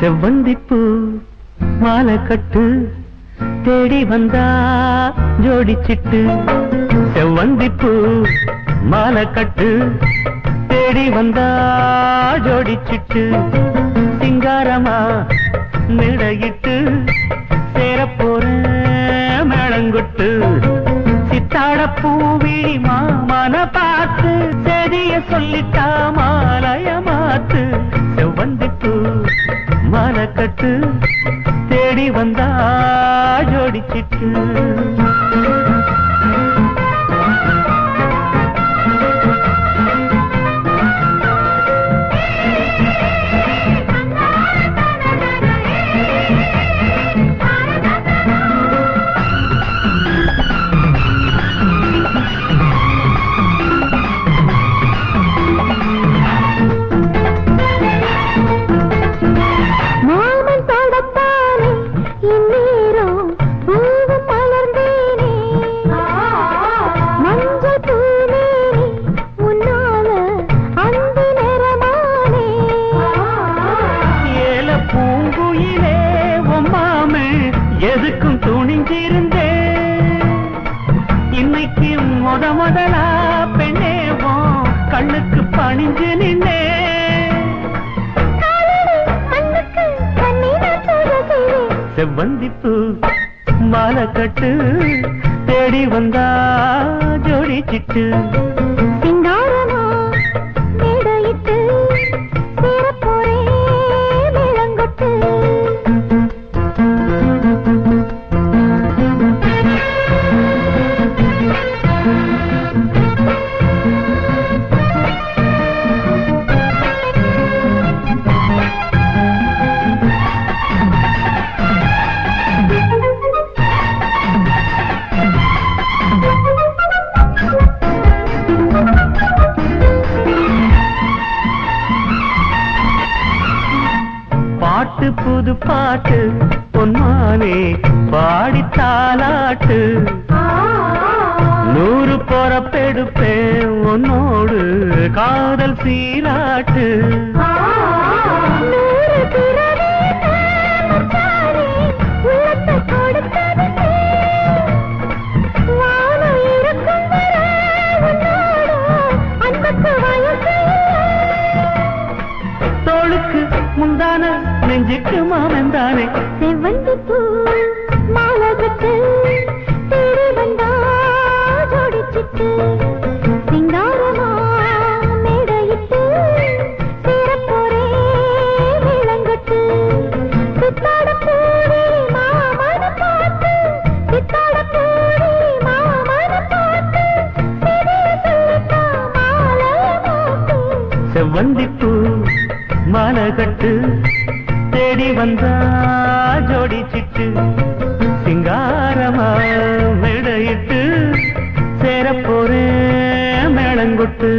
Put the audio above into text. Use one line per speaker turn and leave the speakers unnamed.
செவ்வந்திப்பூ மாலை கட்டு தேடி வந்தா ஜோடிச்சிட்டு செவ்வந்திப்பூ மாலை கட்டு தேடி வந்தா ஜோடிச்சிட்டு சிங்காரமா மேடையிட்டு சேரப்போற மேளங்கொட்டு சித்தாட பூவிழி மாமன பார்த்து செடிய சொல்லிட்டா மாலைய மாத்து செவ்வந்திப்பூ மாலை கட்டு தேடி வந்தா ஜோடிச்சிட்டு எதுக்கும் துணிஞ்சிருந்தே இன்னைக்கு முதலா பெண்ணேவோம் கண்ணுக்கு பணிஞ்சு நின்னே செவ்வந்திப்பூ மாலை கட்டு தேடி வந்தா ஜோடிச்சிட்டு
சிங்காரமா மேடையிட்டு சேரப்போரே மேளங்கொட்டு
பாட்டு புது பாட்டு பொன்மானே பாடி தாலாட்டு 100 பொறப்பெடுப்பே உன்னோடு காதல் சீராட்டு தோளுக்கு முந்தான நெஞ்சுக்கு மாமந்தானே
செவ்வந்திப்பூ மாலை கட்டு தேடி வந்தா ஜோடிச்சிட்டு சிங்காரமா மேடையிட்டு சேரப்போரே மேளங்கொட்டு சித்தாட பூரி மாமன பார்த்து சித்தாட பூரி மாமன பார்த்து செடிய சொல்லிட்டா மாலை மாத்து
செவ்வந்திப்பூ மாலை கட்டு தேடி வந்தா ஜோடிச்சிட்டு சிங்காரமா மேடையிட்டு சேரப்போறே மேளங்கொட்டு